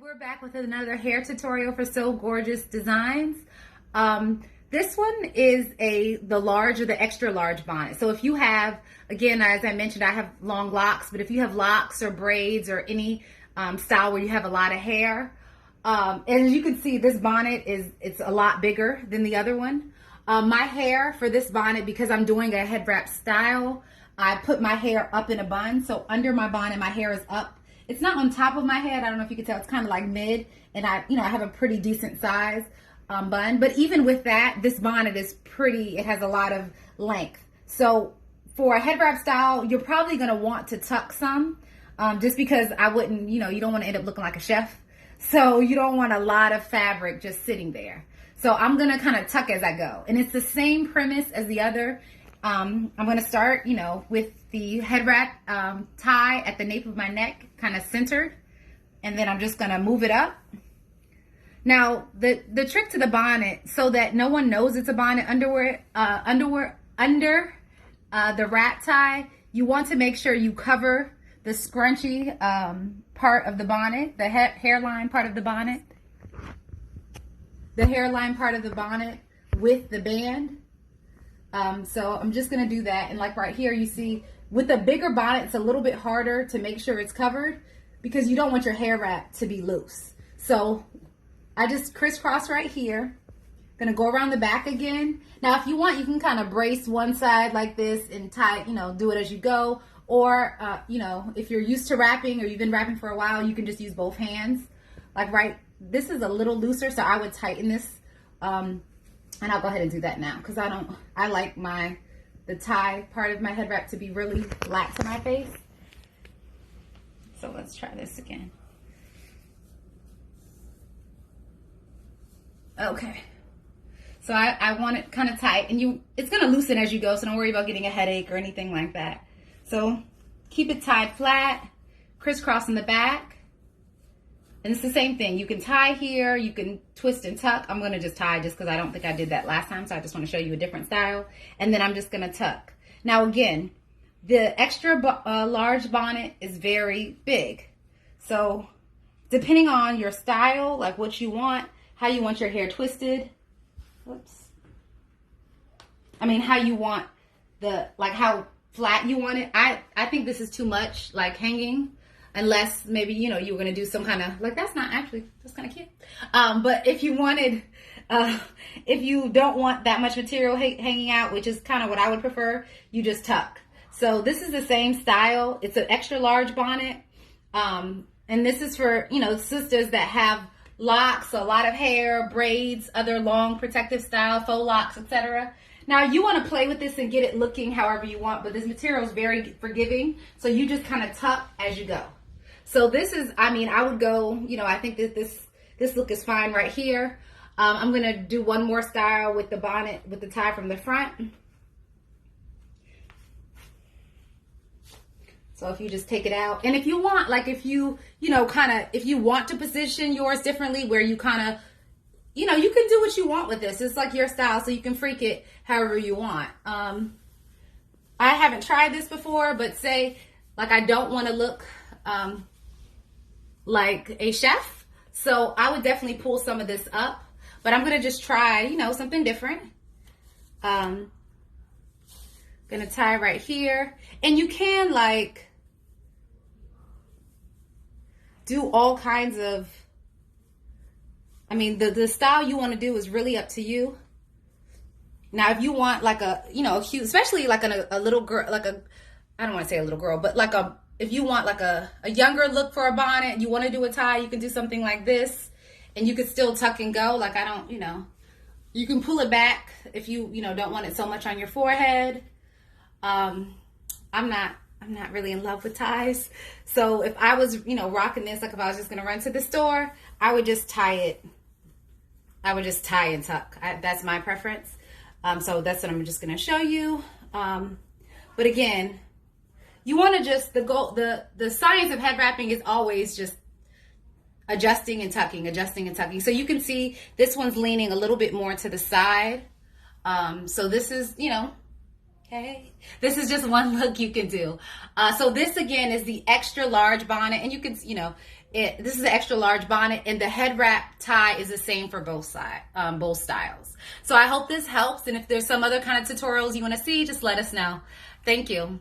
we're back with another hair tutorial for So Gorgeous Designs. This one is the large or the extra large bonnet. So if you have, again, as I mentioned, I have long locks, but if you have locks or braids or any style where you have a lot of hair, as you can see, this bonnet it's a lot bigger than the other one. My hair for this bonnet, because I'm doing a head wrap style, I put my hair up in a bun. So under my bonnet, my hair is up. It's not on top of my head. I don't know if you can tell. It's kind of like mid, and I have a pretty decent size bun. But even with that, this bonnet is pretty. It has a lot of length. So for a head wrap style, you're probably going to want to tuck some, just because I wouldn't, you don't want to end up looking like a chef. So you don't want a lot of fabric just sitting there. So I'm going to kind of tuck as I go. And it's the same premise as the other. I'm going to start, with the head wrap tie at the nape of my neck, kind of centered. And then I'm just going to move it up. Now, the trick to the bonnet, so that no one knows it's a bonnet under the wrap tie, you want to make sure you cover the scrunchy part of the bonnet, the hairline part of the bonnet. The hairline part of the bonnet with the band. So I'm just going to do that. And like right here, you see with a bigger bonnet, it's a little bit harder to make sure it's covered because you don't want your hair wrap to be loose. So I just crisscross right here. Going to go around the back again. Now, if you want, you can kind of brace one side like this and tie, do it as you go. Or, if you're used to wrapping or you've been wrapping for a while, you can just use both hands. Like this is a little looser, so I would tighten this. And I'll go ahead and do that now because I like the tie part of my head wrap to be really flat to my face. So let's try this again. Okay. So I want it kind of tight, and it's going to loosen as you go, so don't worry about getting a headache or anything like that. So keep it tied flat, crisscross in the back. And it's the same thing. You can tie here, you can twist and tuck. I'm going to just tie just because I don't think I did that last time, so I just want to show you a different style. And then I'm just going to tuck. Now again, the extra large bonnet is very big. So depending on your style, like what you want, how you want your hair twisted, how you want how flat you want it. I think this is too much, like hanging. Unless maybe, you were going to do some kind of, that's kind of cute. But if you wanted, if you don't want that much material hanging out, which is kind of what I would prefer, you just tuck. So this is the same style. It's an extra large bonnet. And this is for, sisters that have locks, a lot of hair, braids, other long protective style, faux locks, etc. Now, you want to play with this and get it looking however you want, but this material is very forgiving. So you just kind of tuck as you go. So this is, I would go, I think that this look is fine right here. I'm going to do one more style with the bonnet, with the tie from the front. So if you just take it out, and if you want, if you want to position yours differently where you kind of, you can do what you want with this. It's like your style, so you can freak it however you want. I haven't tried this before, but say, I don't want to look like a chef, so I would definitely pull some of this up, but I'm gonna just try, something different. Gonna tie right here, and you can do all kinds of, the style you want to do is really up to you. Now, if you want a cute, especially a little girl, I don't want to say a little girl, but if you want a younger look for a bonnet and you want to do a tie, you can do something like this, and you can still tuck and go. You can pull it back if you, don't want it so much on your forehead. I'm not really in love with ties. So if I was, rocking this, if I was just going to run to the store, I would just tie it. I would just tie and tuck. That's my preference. So that's what I'm just going to show you. But again, you want to just, the science of head wrapping is always just adjusting and tucking, adjusting and tucking. So you can see this one's leaning a little bit more to the side. So this is, okay, this is just one look you can do. So this again is the extra large bonnet, and you can, This is an extra large bonnet, and the head wrap tie is the same for both both styles. So I hope this helps. And if there's some other kind of tutorials you want to see, just let us know. Thank you.